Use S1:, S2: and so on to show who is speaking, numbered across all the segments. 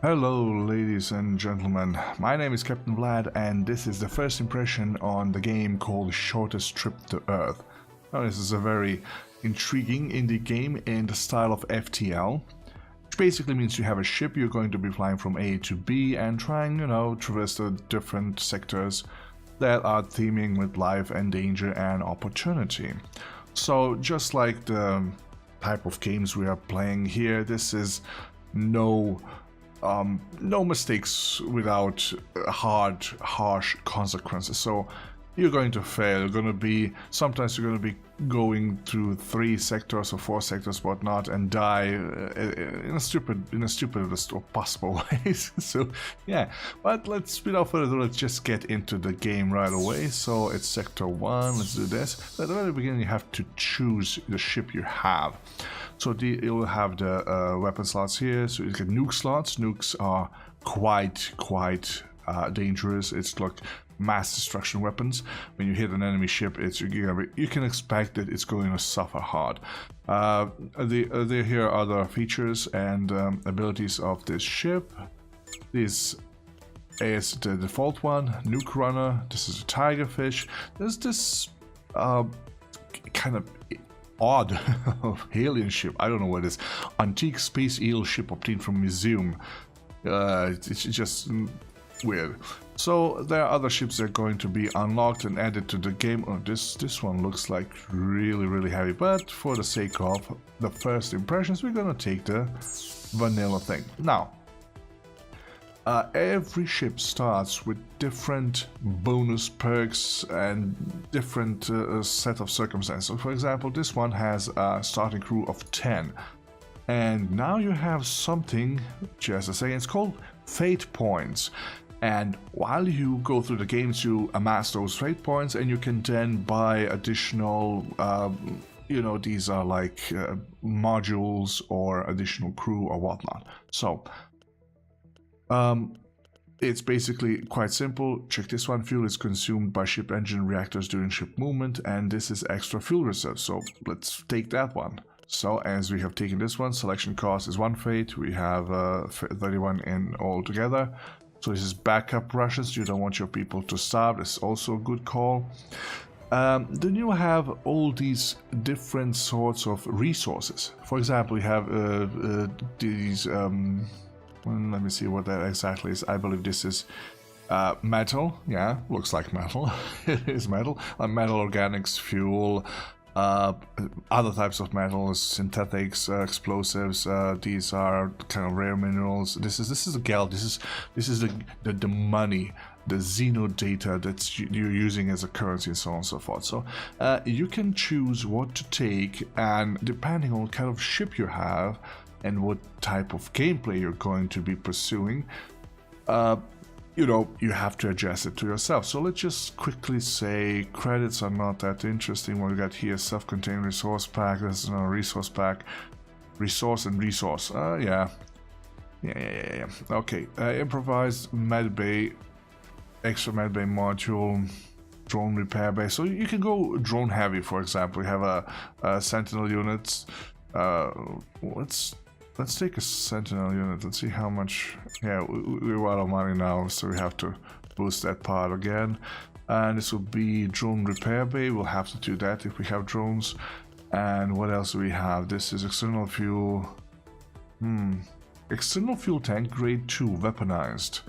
S1: Hello ladies and gentlemen, my name is Captain Vlad and this is the first impression on the game called Shortest Trip to Earth. Now this is a very intriguing indie game in the style of FTL, which basically means you have a ship, you're going to be flying from A to B and trying, traverse the different sectors that are theming with life and danger and opportunity. So just like the type of games we are playing here, this is no mistakes without harsh consequences. So you're going to fail. Sometimes you're going to be going through 3 sectors or 4 sectors, whatnot, and die in a stupidest of possible ways. So yeah, but without further ado, let's just get into the game right away. So it's sector 1. Let's do this. At the very beginning, you have to choose the ship you have. So you'll have the weapon slots here. So you get nuke slots. Nukes are quite dangerous. It's like mass destruction weapons. When you hit an enemy ship, you can expect that it's going to suffer hard. Here are the features and abilities of this ship. This is the default one, Nuke Runner. This is a Tigerfish. There's this kind of odd alien ship. I don't know what it is. Antique space eel ship obtained from museum. It's just weird. So there are other ships that are going to be unlocked and added to the game. Oh, this one looks like really heavy, but for the sake of the first impressions, we're gonna take the vanilla thing. Now, every ship starts with different bonus perks and different set of circumstances. So for example, this one has a starting crew of 10. And now you have something, just to say, it's called fate points. And while you go through the games, you amass those fate points and you can then buy additional, these are like modules or additional crew or whatnot. So, it's basically quite simple. Check this one. Fuel is consumed by ship engine reactors during ship movement, and this is extra fuel reserve. So let's take that one. So as we have taken this one, selection cost is 1 fate. We have 31 in all together. So this is backup rushes. You don't want your people to starve. It's also a good call. Then you have all these different sorts of resources. For example, you have these. Let me see what that exactly is. I believe this is metal. Yeah, looks like metal. It is metal. Metal, organics, fuel. Other types of metals, synthetics, explosives. These are kind of rare minerals. This is a geld. This is the money, the Xeno data that you're using as a currency, and so on and so forth. So you can choose what to take, and depending on what kind of ship you have and what type of gameplay you're going to be pursuing, you have to adjust it to yourself. So let's just quickly say credits are not that interesting. What we got here, self-contained resource pack. This is a resource pack. Resource and resource. Yeah. Okay. Improvised medbay, extra medbay module, drone repair bay. So you can go drone heavy, for example. We have a sentinel units. Let's take a sentinel unit. Let's see how much. Yeah, we're out of money now, so we have to boost that part again. And this will be drone repair bay. We'll have to do that if we have drones. And what else do we have? This is external fuel. External fuel tank grade 2 weaponized.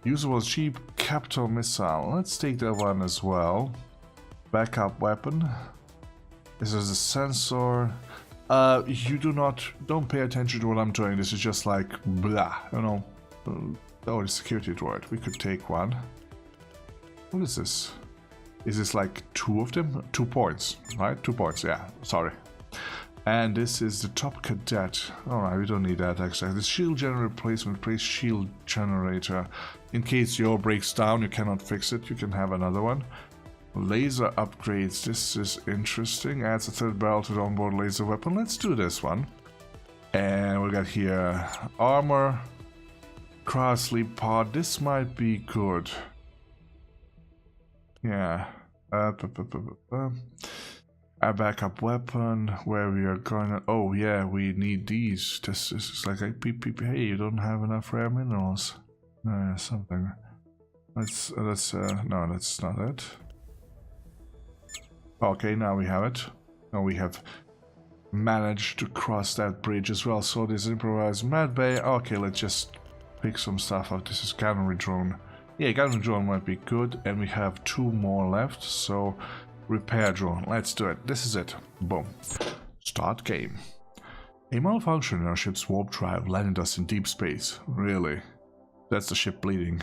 S1: Usable cheap capital missile. Let's take that one as well. Backup weapon. This is a sensor. You don't pay attention to what I'm doing. This is just like blah, Oh, the security droid. We could take one. What is this? Is this like 2 of them? 2 points, right? 2 points, yeah, sorry. And this is the top cadet. Alright, we don't need that actually. The shield generator replacement, place shield generator. In case your breaks down, you cannot fix it, you can have another one. Laser upgrades, this is interesting. Adds a 3rd barrel to the onboard laser weapon. Let's do this one. And we got here armor, cross sleep pod. This might be good. Yeah. a backup weapon where we are gonna. Oh yeah, we need these. This is like a hey, you don't have enough rare minerals. Something. Let's no, that's not it. Okay, now we have it. Now we have managed to cross that bridge as well. So this improvised med bay. Okay, let's just pick some stuff up. This is gunnery drone. Yeah, gunnery drone might be good, and we have 2 more left. So repair drone. Let's do it. This is it. Boom. Start game. A malfunction in our ship's warp drive landed us in deep space. Really? That's the ship bleeding.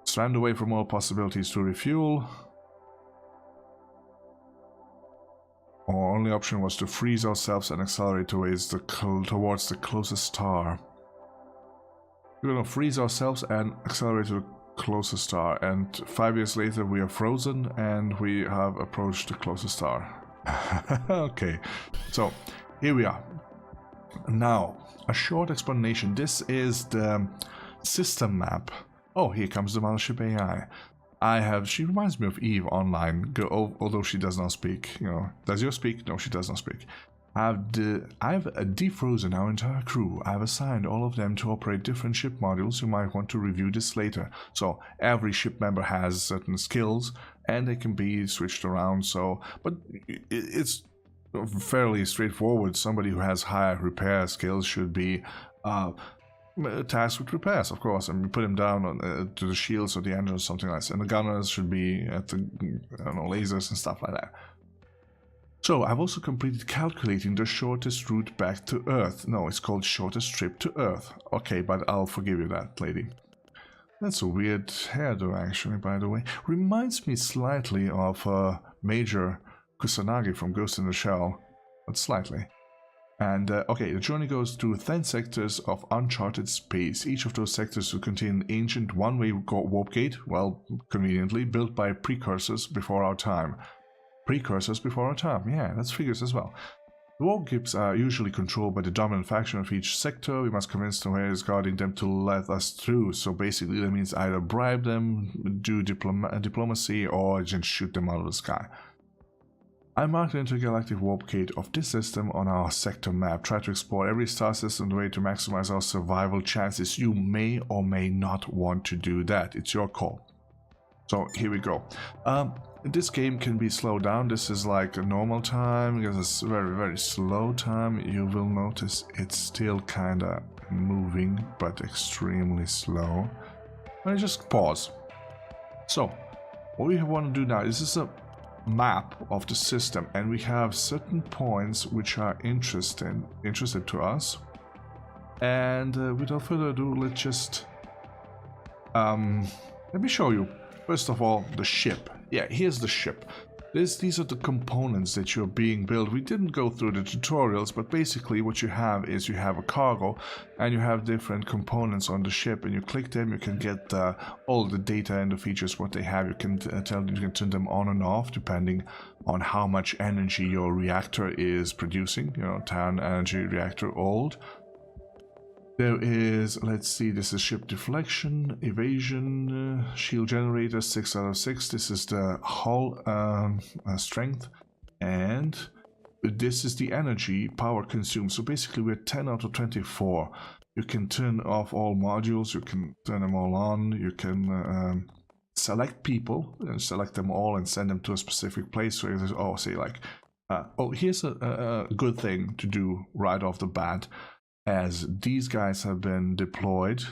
S1: Strand away from all possibilities to refuel. Our only option was to freeze ourselves and accelerate towards the closest star. We're gonna freeze ourselves and accelerate to the closest star, and 5 years later we are frozen and we have approached the closest star. Okay, so here we are. Now, a short explanation. This is the system map. Oh, here comes the mothership AI. She reminds me of Eve online, although she does not speak. You know, does you speak? No, she does not speak. I've defrozen our entire crew. I've assigned all of them to operate different ship modules. You might want to review this later. So every ship member has certain skills, and they can be switched around. So, but it's fairly straightforward. Somebody who has higher repair skills should be tasked with repairs, of course, and we put them down on, to the shields or the engine or something like that. And the gunners should be at the lasers and stuff like that. So I've also completed calculating the shortest route back to Earth. No, it's called shortest trip to Earth. Okay, but I'll forgive you that, lady. That's a weird hairdo, actually, by the way. Reminds me slightly of Major Kusanagi from Ghost in the Shell, but slightly. And okay, the journey goes through 10 sectors of uncharted space. Each of those sectors will contain an ancient one-way warp gate, well, conveniently, built by precursors before our time. Precursors before our time, yeah, that's figures as well. The warp gates are usually controlled by the dominant faction of each sector. We must convince the warriors guarding them to let us through. So basically that means either bribe them, do diplomacy, or just shoot them out of the sky. I marked the intergalactic warp gate of this system on our sector map. Try to explore every star system the way to maximize our survival chances. You may or may not want to do that. It's your call. So here we go. This game can be slowed down. This is like a normal time, because it's very, very slow time. You will notice it's still kind of moving, but extremely slow. Let me just pause. So, what we want to do now, this is a map of the system, and we have certain points which are interested to us. And without further ado, let's just let me show you. First of all, the ship. Yeah, here's the ship. These are the components that you're being built. We didn't go through the tutorials, but basically what you have is you have a cargo, and you have different components on the ship, and you click them, you can get all the data and the features what they have. You can you can turn them on and off depending on how much energy your reactor is producing. You know, 10 energy reactor old. There is, let's see, this is ship deflection, evasion, shield generator, 6 out of 6. This is the hull strength, and this is the energy power consumed. So basically we're 10 out of 24. You can turn off all modules, you can turn them all on, you can select people, and select them all and send them to a specific place. So there's, oh, say like, oh, here's a good thing to do right off the bat. As these guys have been deployed,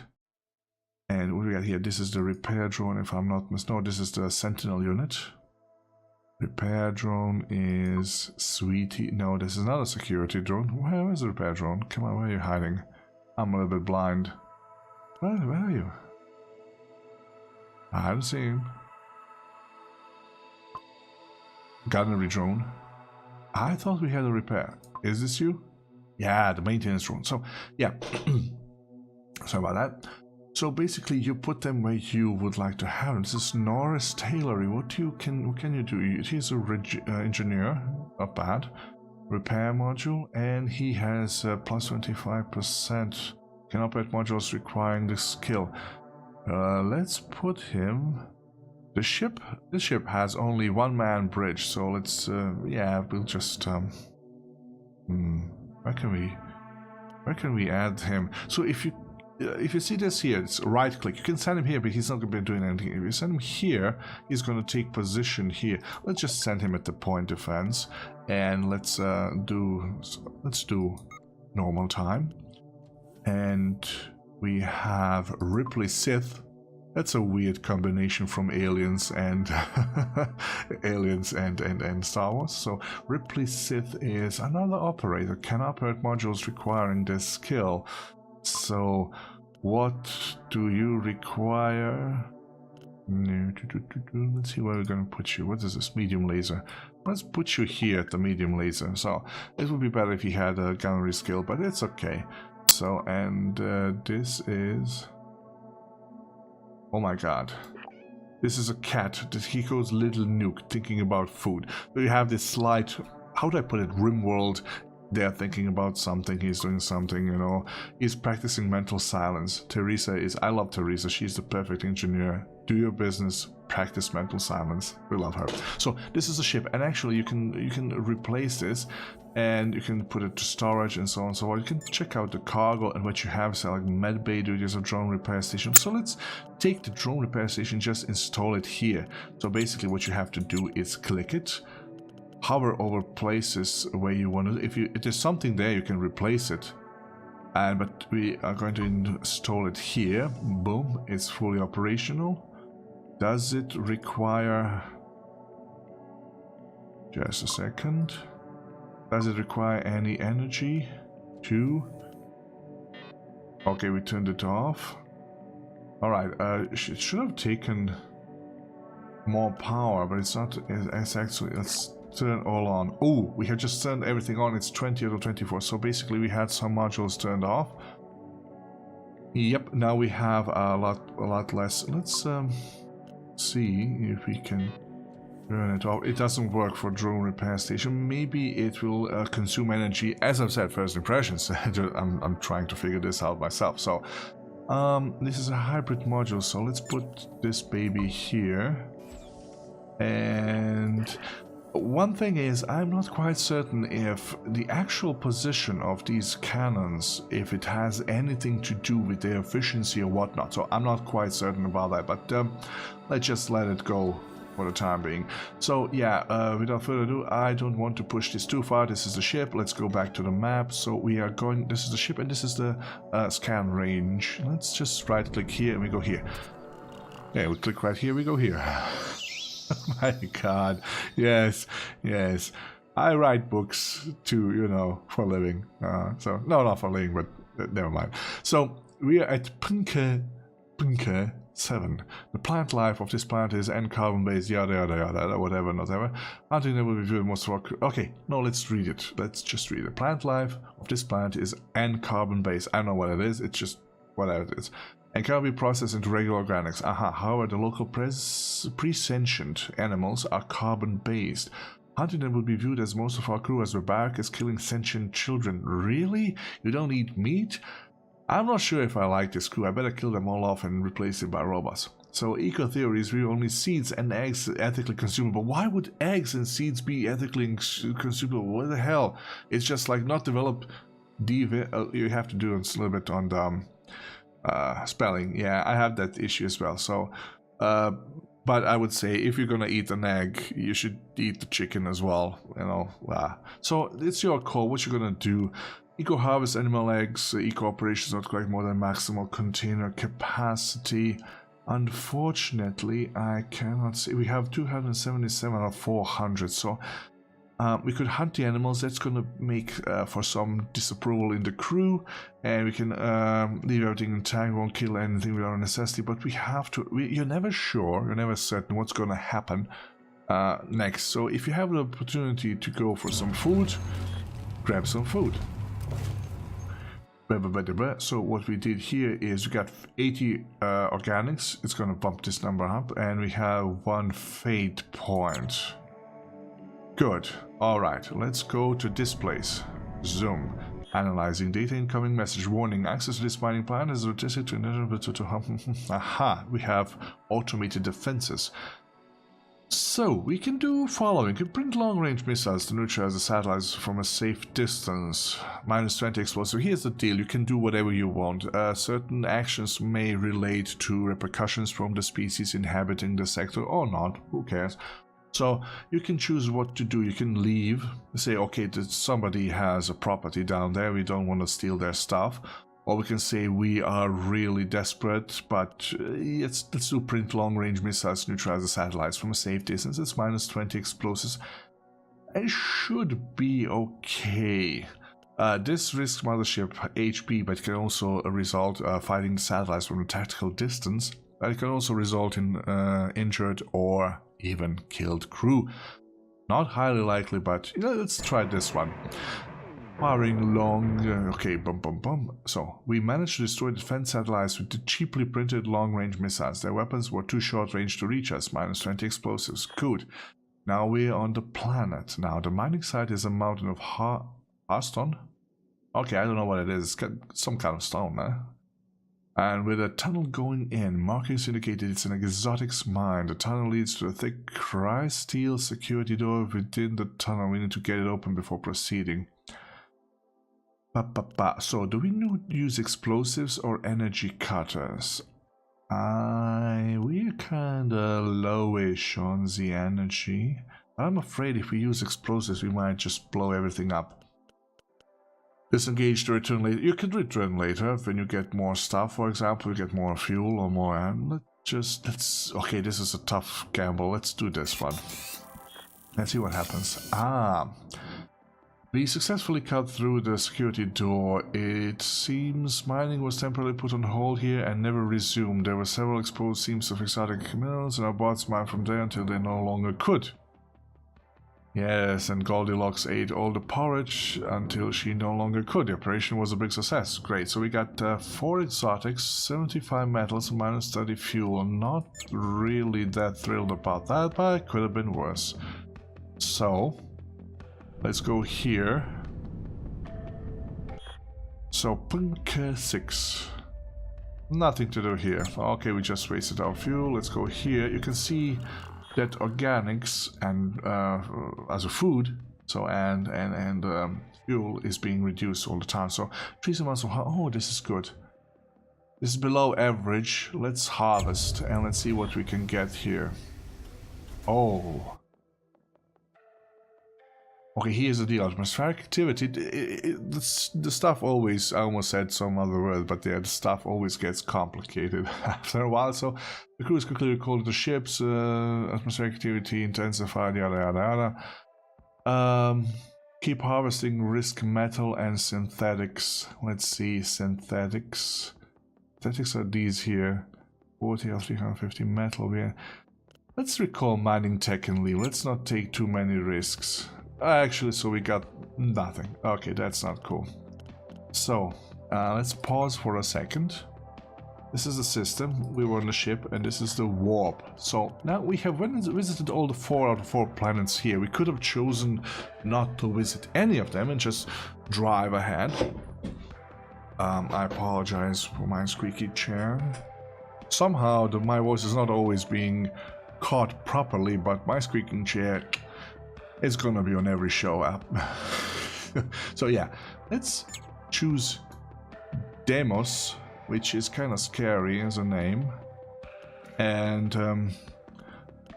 S1: and what we got here, this is the repair drone, if I'm not mistaken. No, this is the sentinel unit. Repair drone is Sweetie. No, this is not a security drone. Where is the repair drone? Come on, where are you hiding? I'm a little bit blind. Where are you? I haven't seen him. Gunnery drone. I thought we had a repair. Is this you? Yeah, the maintenance drone. So, yeah. Sorry about that. So basically, you put them where you would like to have them. This is Norris Tailory. What can you do? He's a engineer, not bad. Repair module, and he has plus 25%. Can operate modules requiring this skill. Let's put him This ship has only one-man bridge, so let's, yeah, we'll just, where can we add him? So if you see this here, it's right click. You can send him here, but he's not going to be doing anything. If you send him here, he's going to take position here. Let's just send him at the point defense, and let's do normal time. And we have Ripley Sith. That's a weird combination from Aliens and Aliens and Star Wars. So Ripley Sith is another operator, can operate modules requiring this skill. So what do you require? Let's see where we're going to put you. What is this? Medium laser. Let's put you here at the medium laser. So it would be better if you had a gunnery skill, but it's okay. So, and this is... Oh my god. This is a cat. He goes little nuke, thinking about food. So you have this slight, how do I put it, RimWorld. They're thinking about something, he's doing something, you know. He's practicing mental silence. Teresa is, I love Teresa, she's the perfect engineer. Do your business, practice mental silence. We love her. So this is a ship, and actually you can replace this, and you can put it to storage and so on and so on. You can check out the cargo and what you have, so like medbay duties, a drone repair station. So let's take the drone repair station, just install it here. So basically what you have to do is click it, hover over places where you want to, if there's something there, you can replace it. But we are going to install it here. Boom, it's fully operational. Does it require, just a second, does it require any energy? 2. Okay, we turned it off. Alright, it should have taken more power, but it's not, it's actually, let's turn it all on. Oh, we have just turned everything on. It's 20 out of 24. So basically we had some modules turned off. Yep, now we have a lot less. Let's see if we can turn it off. It doesn't work for drone repair station. Maybe it will consume energy. As I've said, first impressions. I'm trying to figure this out myself. So this is a hybrid module. So let's put this baby here. And one thing is, I'm not quite certain if the actual position of these cannons, if it has anything to do with their efficiency or whatnot. So I'm not quite certain about that, but let's just let it go for the time being. So yeah, without further ado, I don't want to push this too far. This is the ship. Let's go back to the map. So we are going, this is the ship and this is the scan range. Let's just right click here and we go here. Yeah, we click right here, we go here. Oh my god, yes, yes. I write books too, you know, for a living. So, no, not for a living, but never mind. So, we are at Punke 7. The plant life of this planet is N carbon-based, yada yada yada, whatever, whatever. I think that will be most of our... Okay, no, let's read it. Let's just read it. Plant life of this planet is N carbon-based. I don't know what it is, it's just whatever it is. And cannot be processed into regular organics. Aha, however, the local pre-sentient animals are carbon-based. Hunting them would be viewed as most of our crew as barbaric as killing sentient children. Really? You don't eat meat? I'm not sure if I like this crew. I better kill them all off and replace them by robots. So, eco-theory is really only seeds and eggs ethically consumable. Why would eggs and seeds be ethically consumable? What the hell? It's just like not develop... you have to do a little bit on the... spelling. Yeah, I have that issue as well. So but I would say if you're gonna eat an egg, you should eat the chicken as well, you know. So it's your call what you're gonna do. Eco harvest animal eggs. Eco operations not collect more than maximal container capacity. Unfortunately, I cannot see. We have 277 out of 400, so we could hunt the animals. That's going to make for some disapproval in the crew, and we can leave everything in tank, won't kill anything without necessity, but we have to, you're never sure, you're never certain what's going to happen next. So if you have the opportunity to go for some food, grab some food. So what we did here is we got 80 organics. It's going to bump this number up, and we have 1 fate point. Good. Alright, let's go to this place. Zoom. Analyzing data, incoming message. Warning, access to this mining plant is restricted to... Aha, we have automated defenses. So, we can do following. We can print long-range missiles to neutralize the satellites from a safe distance. -20 explosive. Here's the deal, you can do whatever you want. Certain actions may relate to repercussions from the species inhabiting the sector or not, who cares. So, you can choose what to do. You can leave, say, okay, somebody has a property down there, we don't want to steal their stuff. Or we can say we are really desperate, but let's do print long-range missiles to neutralize the satellites from a safe distance. It's -20 explosives. It should be okay. This risks mothership HP, but it can also result fighting satellites from a tactical distance. But it can also result in injured or even killed crew. Not highly likely, but let's try this one. Firing long, okay, So, we managed to destroy defense satellites with the cheaply printed long-range missiles. Their weapons were too short-range to reach us, -20 explosives. Good. Now we're on the planet. Now, the mining site is a mountain of Harston? Okay, I don't know what it is. It's some kind of stone, eh? And with a tunnel going in, markings indicated it's an exotics mine. The tunnel leads to a thick cry-steel security door within the tunnel. We need to get it open before proceeding. So, do we use explosives or energy cutters? We're kinda lowish on the energy. I'm afraid if we use explosives, we might just blow everything up. Disengage to return later. You can return later when you get more stuff, for example, you get more fuel or more ammo. Okay, this is a tough gamble. Let's do this one. Let's see what happens. We successfully cut through the security door. It seems mining was temporarily put on hold here and never resumed. There were several exposed seams of exotic minerals, and our bots mined from there until they no longer could. Yes, and Goldilocks ate all the porridge until she no longer could. The operation was a big success. Great, so we got 4 exotics, 75 metals, -30 fuel. Not really that thrilled about that, but it could have been worse. So, let's go here. So, Punk 6. Nothing to do here. Okay, we just wasted our fuel. Let's go here. You can see that organics and as a food, so and fuel is being reduced all the time. So, trace amounts of this is good. This is below average. Let's harvest and let's see what we can get here. Oh. Okay, here's the deal. Atmospheric activity, the stuff always, I almost said some other word, but yeah, the stuff always gets complicated after a while. So the crews quickly recalled the ships, atmospheric activity intensified, yada yada yada. Keep harvesting risk metal and synthetics. Let's see, synthetics. Synthetics are these here. 40 or 350 metal here. Let's recall mining tech and leave. Let's not take too many risks. Actually, so we got nothing. Okay, that's not cool. So, let's pause for a second. This is the system. We were on the ship, and this is the warp. So, now we have visited all the 4 out of 4 planets here. We could have chosen not to visit any of them and just drive ahead. I apologize for my squeaky chair. Somehow, my voice is not always being caught properly, but my squeaking chair... it's gonna be on every show app. So yeah, let's choose Deimos, which is kind of scary as a name. And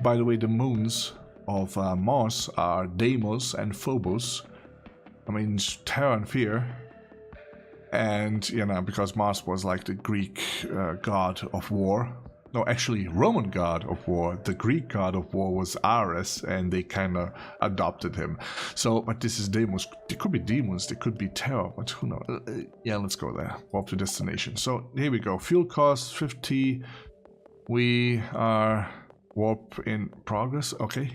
S1: by the way, the moons of Mars are Deimos and Phobos. I mean, terror and fear. And, because Mars was like the Greek god of war. No, actually, Roman god of war. The Greek god of war was Ares, and they kind of adopted him. So, but this is Deimos. They could be demons, they could be terror, but who knows? Yeah, let's go there. Warp to destination. So, here we go. Fuel cost 50. We are warp in progress. Okay.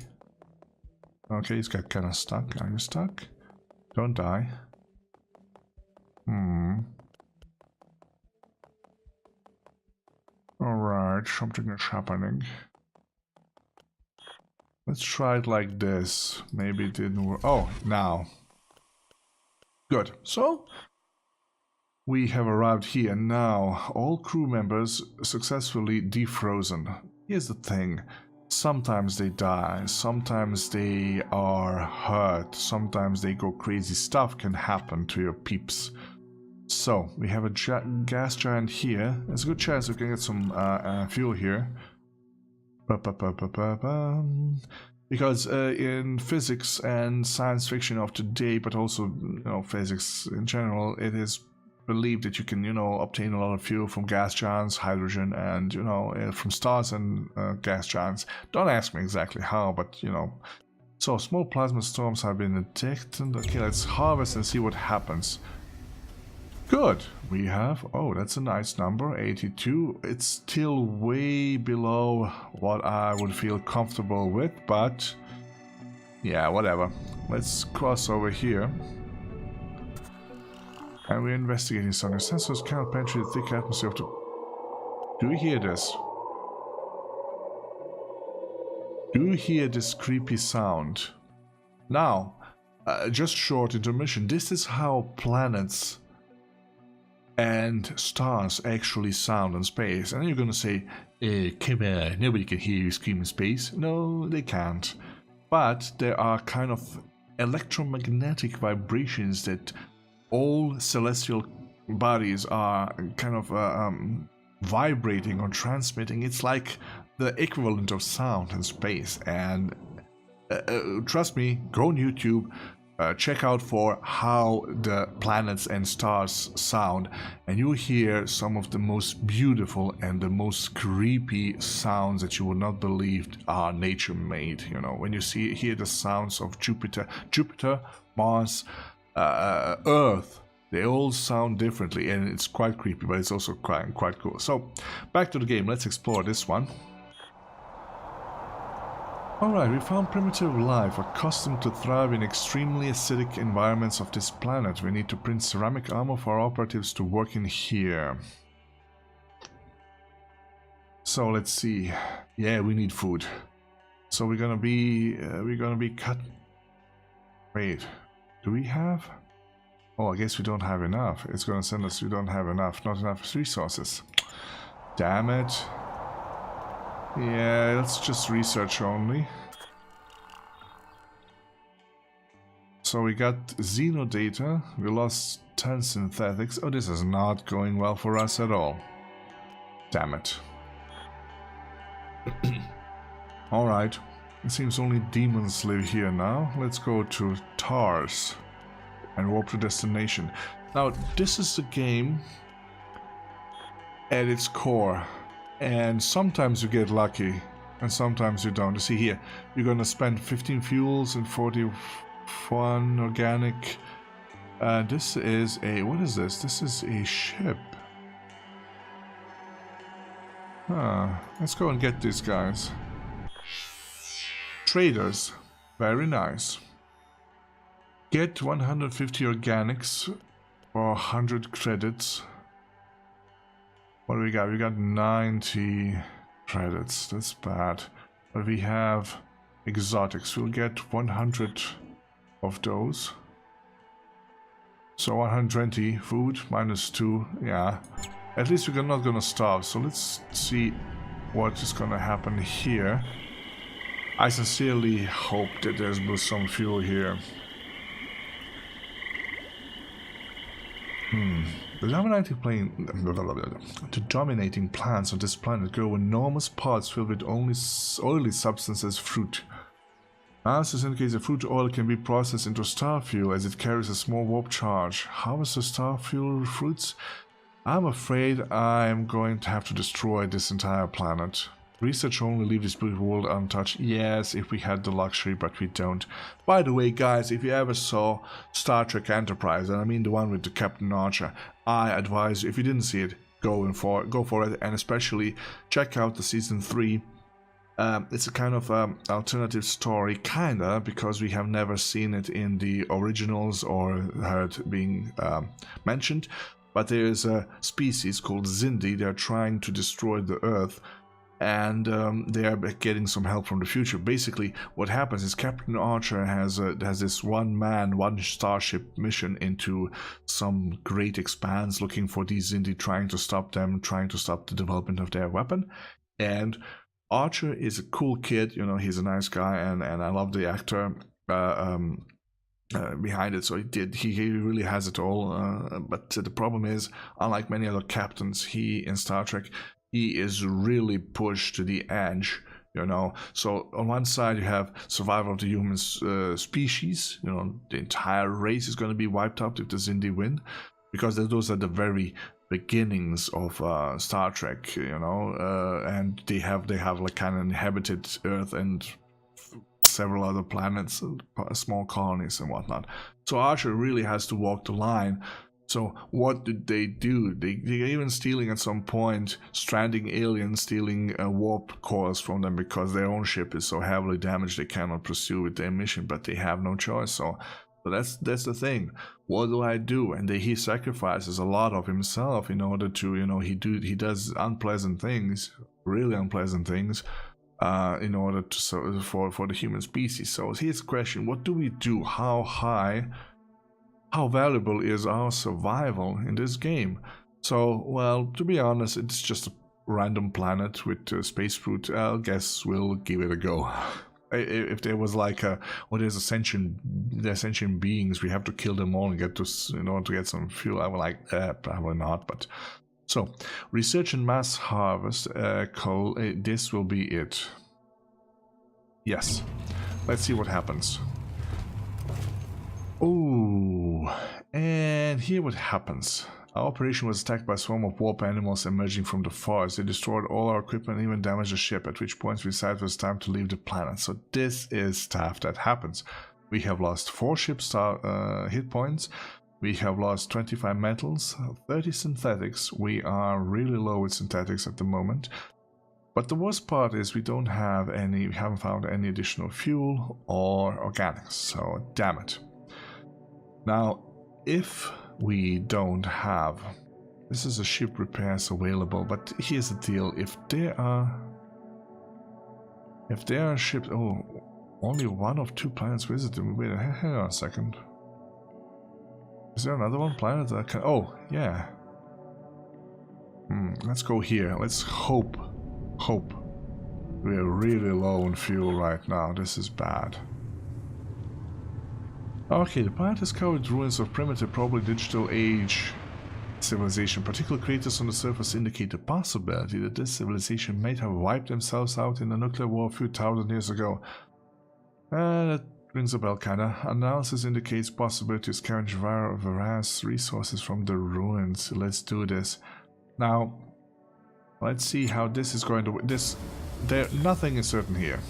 S1: Okay, it's got kind of stuck. Are you stuck? Don't die. Alright, something is happening. Let's try it like this. Maybe it didn't work. Oh, now. Good. So, we have arrived here. Now, all crew members successfully defrozen. Here's the thing. Sometimes they die, sometimes they are hurt, sometimes they go crazy. Stuff can happen to your peeps. So, we have a gas giant here. There's a good chance we can get some fuel here. Because in physics and science fiction of today, but also physics in general, it is believed that you can obtain a lot of fuel from gas giants, hydrogen, and from stars and gas giants. Don't ask me exactly how, but So small plasma storms have been detected. Okay, let's harvest and see what happens. Good. We have, oh, that's a nice number, 82. It's still way below what I would feel comfortable with, but yeah, whatever. Let's cross over here. And we're investigating something. Sensors cannot penetrate the thick atmosphere of the... Do you hear this? Do you hear this creepy sound? Now, just short intermission. This is how planets and stars actually sound in space. And you're gonna say, come on, nobody can hear you scream in space. No, they can't. But there are kind of electromagnetic vibrations that all celestial bodies are kind of vibrating or transmitting. It's like the equivalent of sound in space. And trust me, go on YouTube, check out for how the planets and stars sound, and you'll hear some of the most beautiful and the most creepy sounds that you would not believe are nature made. When you hear the sounds of Jupiter, Mars, Earth, they all sound differently, and it's quite creepy, but it's also quite cool. So back to the game, let's explore this one. Alright, we found primitive life accustomed to thrive in extremely acidic environments of this planet. We need to print ceramic armor for our operatives to work in here. So let's see. Yeah, we need food. So we're gonna be cut. Wait, do we have? Oh, I guess we don't have enough. It's gonna send us, we don't have enough, not enough resources. Damn it. Yeah, let's just research only. So we got Xeno data, we lost 10 synthetics. Oh, this is not going well for us at all. Damn it. Alright, it seems only demons live here now. Let's go to Tars and warp to destination. Now, this is the game at its core. And sometimes you get lucky, and sometimes you don't. You see here, you're gonna spend 15 fuels and 41 organic. This is a... what is this? This is a ship. Let's go and get these guys. Traders. Very nice. Get 150 organics for 100 credits. What do we got? We got 90 credits. That's bad. But we have exotics. We'll get 100 of those. So 120 food minus 2. Yeah. At least we're not gonna starve. So let's see what is gonna happen here. I sincerely hope that there's some fuel here. The dominating plants on this planet grow enormous pods filled with only oily substances, fruit. Analysis indicates that fruit oil can be processed into star fuel as it carries a small warp charge. Harvest the star fuel fruits? I'm afraid I'm going to have to destroy this entire planet. Research only, leave this beautiful world untouched. Yes, if we had the luxury, but we don't. By the way, guys, if you ever saw Star Trek Enterprise, and I mean the one with the Captain Archer, I advise you, if you didn't see it, go for it, and especially check out the season 3. It's a kind of alternative story, kinda, because we have never seen it in the originals or heard being mentioned. But there is a species called Xindi. They're trying to destroy the Earth. And they are getting some help from the future. Basically, what happens is Captain Archer has this one starship mission into some great expanse, looking for these Xindi, trying to stop them, trying to stop the development of their weapon. And Archer is a cool kid, you know, he's a nice guy, and I love the actor behind it. So he really has it all. But the problem is, unlike many other captains, in Star Trek, he is really pushed to the edge. You know, so on one side you have survival of the human species. You know, the entire race is going to be wiped out if the Xindi win, because those are the very beginnings of Star Trek. You know, and they have like kind of inhabited Earth and several other planets, small colonies and whatnot. So Archer really has to walk the line. So what did they do? They're even stealing at some point, stranding aliens, stealing warp cores from them because their own ship is so heavily damaged they cannot pursue with their mission, but they have no choice. So that's the thing. What do I do? And he sacrifices a lot of himself in order to, you know, he does unpleasant things, really unpleasant things, in order to for the human species. So here's the question: what do we do? How valuable is our survival in this game? So, well, to be honest, it's just a random planet with space fruit. I guess we'll give it a go. If there was like there's sentient beings, we have to kill them all and get to, in order to get some fuel. I would like, probably not. But so, research and mass harvest coal. This will be it. Yes. Let's see what happens. Oh, and here what happens. Our operation was attacked by a swarm of warp animals emerging from the forest. They destroyed all our equipment and even damaged the ship, at which point we decided it was time to leave the planet. So this is stuff that happens. We have lost 4 ship hit points. We have lost 25 metals, 30 synthetics. We are really low with synthetics at the moment. But the worst part is we haven't found any additional fuel or organics. So damn it. Now, if we don't have... This is a ship repairs available, but here's the deal. If there are ships... Oh, only 1 of 2 planets visited. Wait, hang on a second. Is there another one planet that can... Oh, yeah. Let's go here. Let's hope. We're really low on fuel right now. This is bad. Okay, the planet has covered ruins of primitive, probably digital age civilization. Particular craters on the surface indicate the possibility that this civilization may have wiped themselves out in a nuclear war a few thousand years ago. That rings a bell, kinda. Analysis indicates possibility to scavenge various resources from the ruins. Let's do this. Now, let's see how this is going to... Nothing is certain here.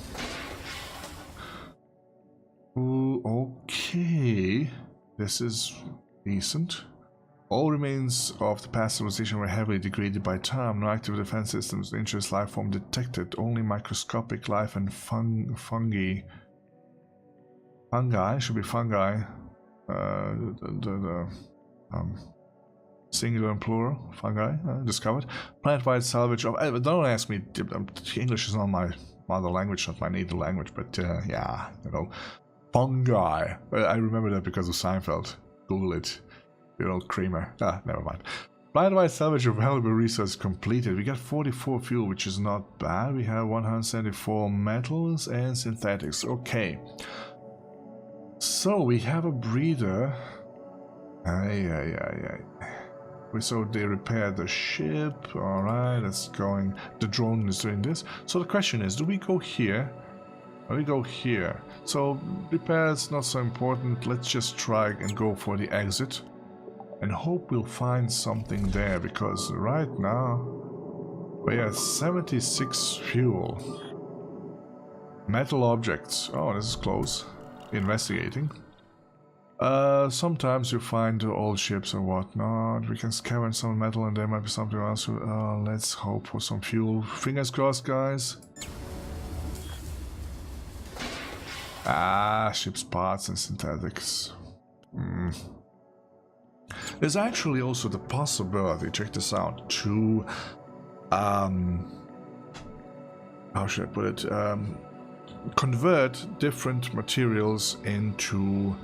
S1: Ooh, okay. This is decent. All remains of the past civilization were heavily degraded by time. No active defense systems, dangerous life form detected. Only microscopic life and fungi. Fungi should be fungi. Singular and plural fungi discovered. Planet-wide salvage of. Don't ask me. English is not my mother language, not my native language, but yeah, you know. Fungi. I remember that because of Seinfeld. Google it. You know, Kramer. Never mind. Planet-wide salvage of valuable resources completed. We got 44 fuel, which is not bad. We have 174 metals and synthetics. Okay. So we have a breeder. So they repaired the ship. Alright, that's going. The drone is doing this. So the question is, do we go here? Or we go here? So repairs not so important. Let's just try and go for the exit. And hope we'll find something there, because right now we are 76 fuel. Metal objects. Oh, this is close. Investigating. Sometimes you find old ships or whatnot. We can scavenge some metal and there might be something else. Let's hope for some fuel. Fingers crossed, guys. Ship's parts and synthetics. There's actually also the possibility, check this out, to how should I put it, convert different materials into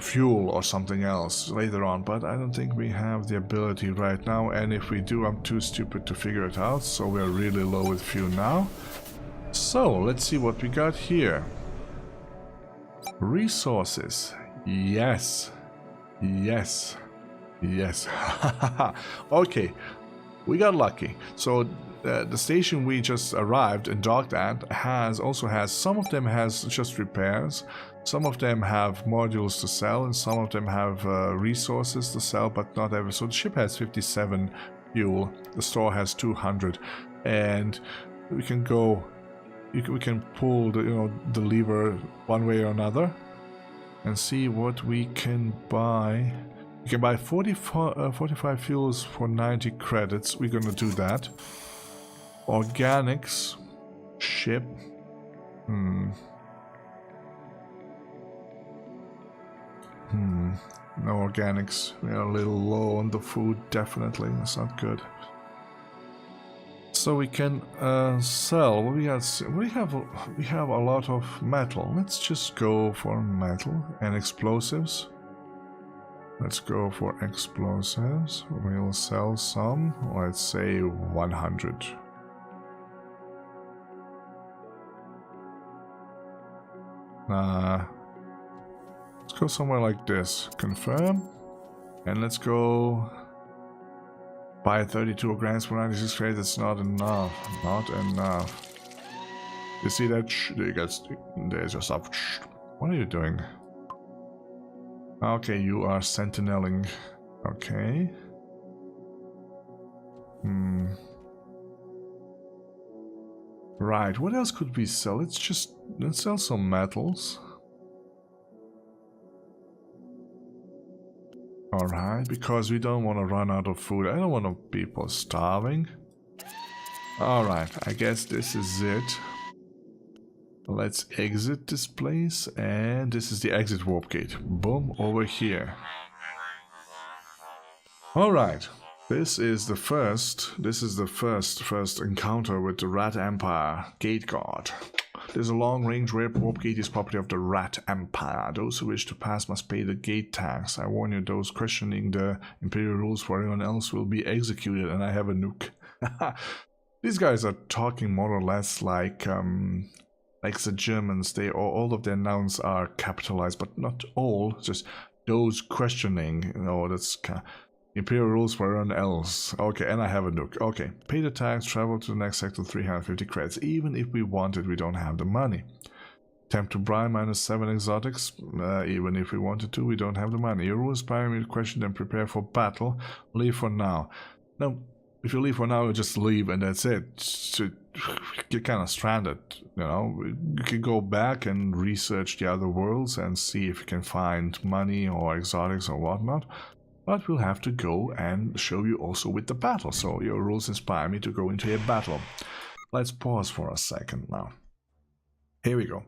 S1: fuel or something else later on, but I don't think we have the ability right now, and if we do, I'm too stupid to figure it out, so we're really low with fuel now. So let's see what we got here. Resources. Yes. Yes. Yes. Okay, we got lucky. So the station we just arrived and docked at also has, some of them has just repairs, some of them have modules to sell, and some of them have resources to sell, but not every. So the ship has 57 fuel, the store has 200, and we can go, we can pull the, the lever one way or another and see what we can buy. You can buy 45 fuels for 90 credits. We're gonna do that. Organics. Ship. No organics. We are a little low on the food, definitely. That's not good. So we can sell. We have a lot of metal. Let's just go for metal and explosives. Let's go for explosives. We'll sell some. Let's say 100. Let's go somewhere like this. Confirm. And let's go buy 32 grams for 96 credits. That's not enough. Not enough. You see that? There's your stuff. What are you doing? Okay, you are sentineling. Okay. Right, what else could we sell? Let's sell some metals. Alright, because we don't want to run out of food. I don't want people starving. Alright, I guess this is it. Let's exit this place, and this is the exit warp gate. Boom, over here. Alright, this is the first encounter with the Rat Empire Gate Guard. There's a long-range warp gate is property of the Rat Empire. Those who wish to pass must pay the gate tax. I warn you, those questioning the Imperial rules for anyone else will be executed, and I have a nuke. These guys are talking more or less like the Germans. All of their nouns are capitalized, but not all, just those questioning, that's Imperial rules for everyone else. Okay, and I have a nuke. Okay, pay the tax, travel to the next sector, 350 credits. Even if we wanted, we don't have the money. Attempt to bribe, -7 exotics. Even if we wanted to, we don't have the money. Your rules inspire me to question and prepare for battle. Leave for now. Now, if you leave for now, you just leave and that's it. So you're kind of stranded, You can go back and research the other worlds and see if you can find money or exotics or whatnot. But we'll have to go and show you also with the battle. So your rules inspire me to go into a battle. Let's pause for a second now. Here we go.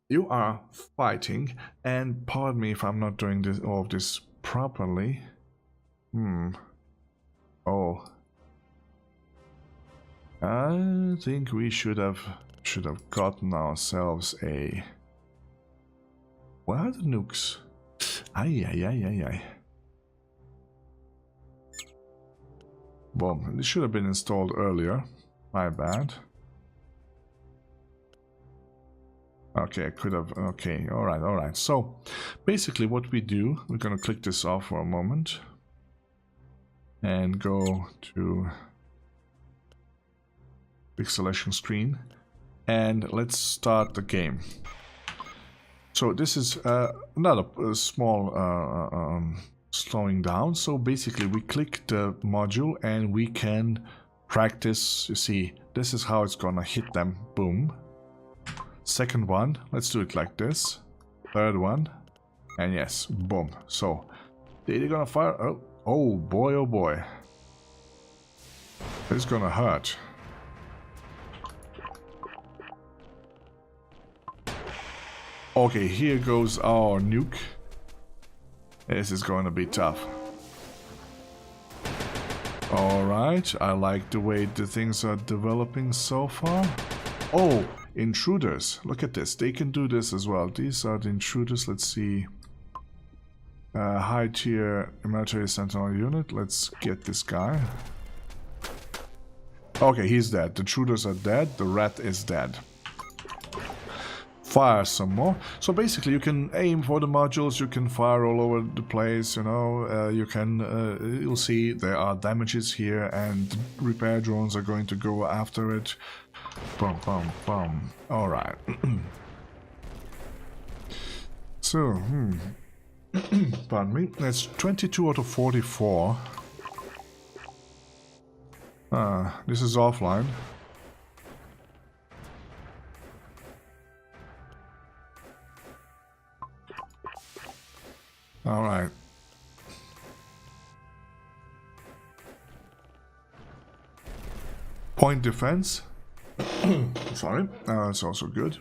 S1: You are fighting, and pardon me if I'm not doing all of this properly. Oh. I think we should have gotten ourselves a... Where are the nukes? Ay. Boom, this should have been installed earlier. My bad. Okay, I could have... Okay, alright. So, basically what we do, we're gonna click this off for a moment. And go to... big selection screen. And let's start the game. So this is not a small... slowing down. So basically we click the module and we can practice. You see, this is how it's gonna hit them. Boom. Second one, let's do it like this. Third one, and yes, boom. So they're gonna fire. Oh boy, it's gonna hurt. Okay, here goes our nuke. This is going to be tough. Alright, I like the way the things are developing so far. Oh, intruders. Look at this. They can do this as well. These are the intruders. Let's see. high tier military sentinel unit. Let's get this guy. Okay, he's dead. The intruders are dead. The rat is dead. Fire some more. So basically you can aim for the modules, you can fire all over the place, you know, you'll see there are damages here and repair drones are going to go after it. Boom, boom, boom. Alright. So, pardon me, that's 22 out of 44. This is offline. All right. Point defense. Sorry. It's also good.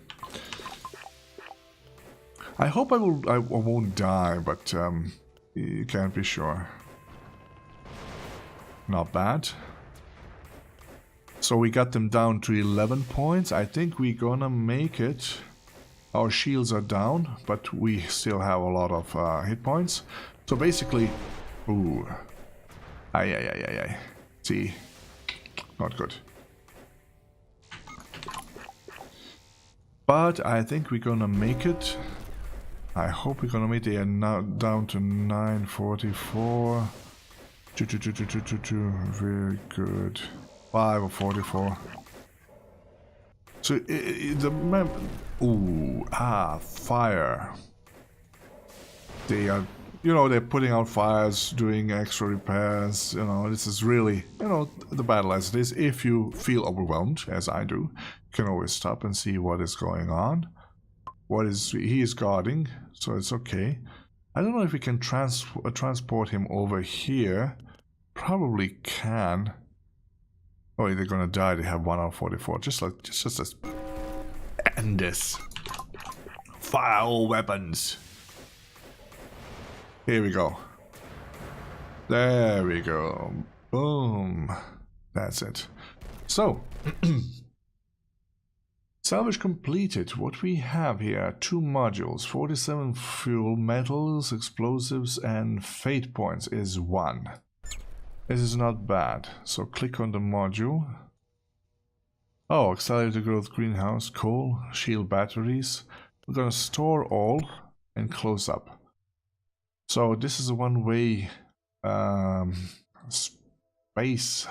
S1: I hope I won't die, but you can't be sure. Not bad. So we got them down to 11 points. I think we're gonna make it. Our shields are down, but we still have a lot of hit points. So basically, ooh, ay. See, not good. But I think we're gonna make it. I hope we're gonna make it. They are now down to 944. Very good. 5 of 44. So the map. Ooh, fire. They are, you know, they're putting out fires, doing extra repairs. You know, this is really, you know, the battle as it is. If you feel overwhelmed, as I do, you can always stop and see what is going on. He is guarding, so it's okay. I don't know if we can transport him over here. Probably can. Oh, they're gonna die. They have 1 out of 44. Just let's end this. Fire all weapons. Here we go. There we go. Boom. That's it. So, salvage completed. What we have here, 2 modules, 47 fuel, metals, explosives, and fate points is 1. This is not bad. So click on the module. Oh, accelerated growth, greenhouse, coal, shield batteries. We're gonna store all and close up. So this is a one-way space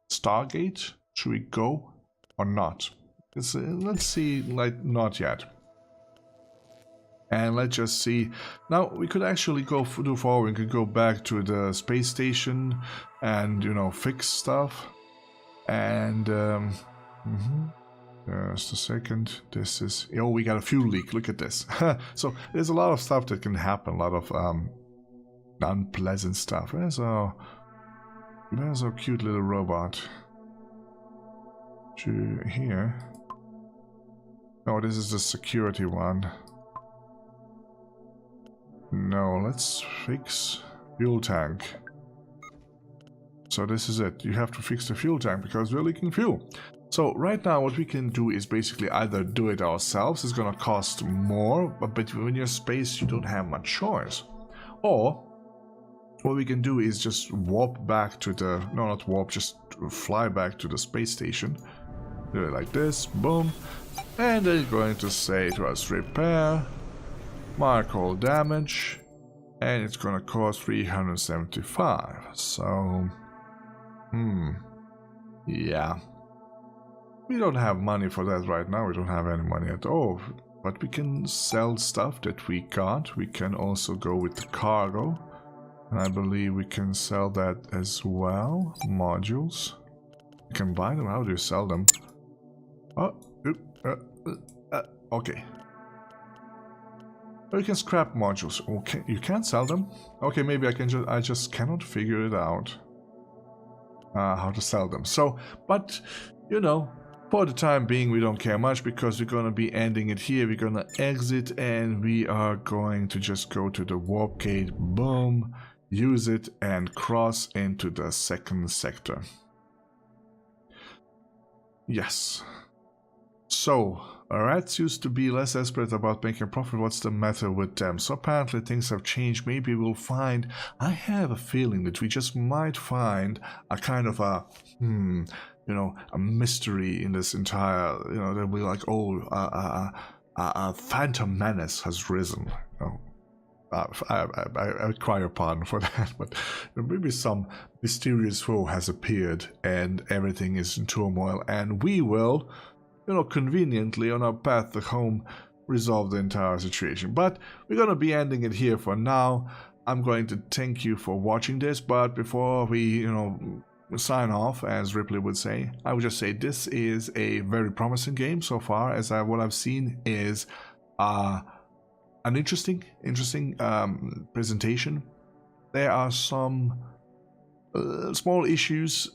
S1: Stargate. Should we go or not? Let's see, like, not yet. And let's just see. Now we could actually do forward. We could go back to the space station and, you know, fix stuff. And just a second. This is, oh, we got a fuel leak. Look at this. So there's a lot of stuff that can happen. A lot of unpleasant stuff. There's a cute little robot. Here. Oh, this is the security one. No, let's fix fuel tank. So this is it. You have to fix the fuel tank because we're leaking fuel. So right now what we can do is basically either do it ourselves. It's gonna cost more, but when you're space you don't have much choice. Or what we can do is just warp back to the, no, not warp, just fly back to the space station. Do it like this, boom. And they're going to say to us, repair, mark all damage, and it's gonna cost 375. So, yeah. We don't have money for that right now. We don't have any money at all. But we can sell stuff that we got. We can also go with the cargo. And I believe we can sell that as well. Modules. You can buy them. How do you sell them? Oh, okay. Or you can scrap modules. Okay, you can't sell them. Okay, maybe I just cannot figure it out. How to sell them. So, but you know, for the time being, we don't care much because we're gonna be ending it here. We're gonna exit and we are going to just go to the warp gate. Boom, use it and cross into the second sector. Yes. So Rats used to be less desperate about making profit. What's the matter with them? So apparently things have changed. Maybe we'll find... I have a feeling that we just might find a kind of a... you know, a mystery in this entire... You know, that we're like, oh, a phantom menace has risen. You know, I cry your pardon for that, but maybe some mysterious foe has appeared and everything is in turmoil, and we will, you know, conveniently on our path to home resolve the entire situation. But we're gonna be ending it here for now. I'm going to thank you for watching this, but before we, you know, sign off, as Ripley would say, I would just say this is a very promising game so far, as what I've seen is an interesting presentation. There are some small issues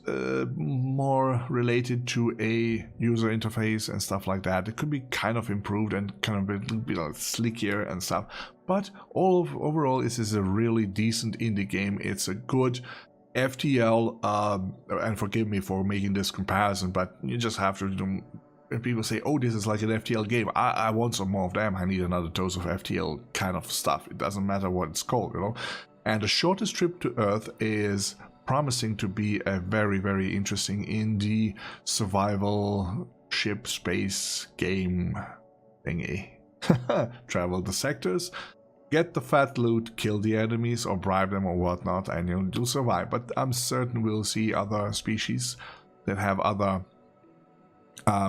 S1: more related to a user interface and stuff like that. It could be kind of improved and kind of be like slickier and stuff. But overall, this is a really decent indie game. It's a good FTL, and forgive me for making this comparison, but you just have to, you know, when people say, oh, this is like an FTL game, I want some more of them. I need another dose of FTL kind of stuff. It doesn't matter what it's called, you know. And the shortest trip to Earth is promising to be a very, very interesting indie survival ship space game thingy. Travel the sectors, get the fat loot, kill the enemies or bribe them or whatnot, and you'll survive. But I'm certain we'll see other species that have other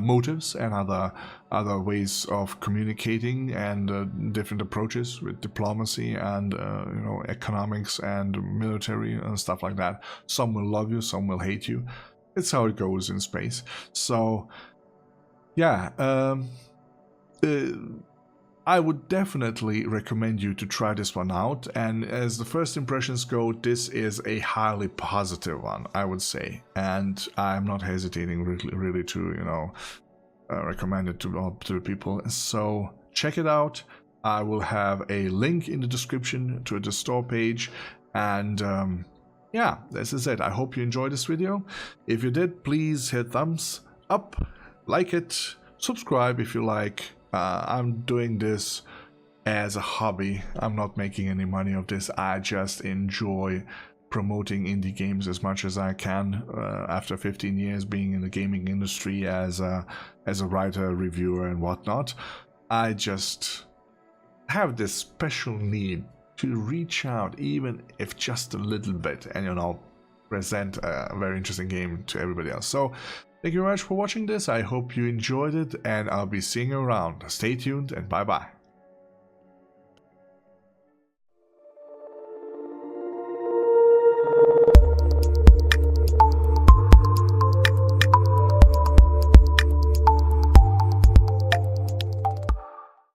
S1: motives and other ways of communicating, and different approaches with diplomacy and you know, economics and military and stuff like that. Some will love you, some will hate you. It's how it goes in space. So yeah, I would definitely recommend you to try this one out, and as the first impressions go, this is a highly positive one, I would say, and I'm not hesitating really to, you know, recommend it to people. So check it out. I will have a link in the description to the store page, and yeah, this is it. I hope you enjoyed this video. If you did, please hit thumbs up, like it, subscribe if you like. I'm doing this as a hobby. I'm not making any money of this. I just enjoy promoting indie games as much as I can. After 15 years being in the gaming industry as a writer, reviewer, and whatnot, I just have this special need to reach out, even if just a little bit, and, you know, present a very interesting game to everybody else. So thank you very much for watching this. I hope you enjoyed it, and I'll be seeing you around. Stay tuned, and bye bye.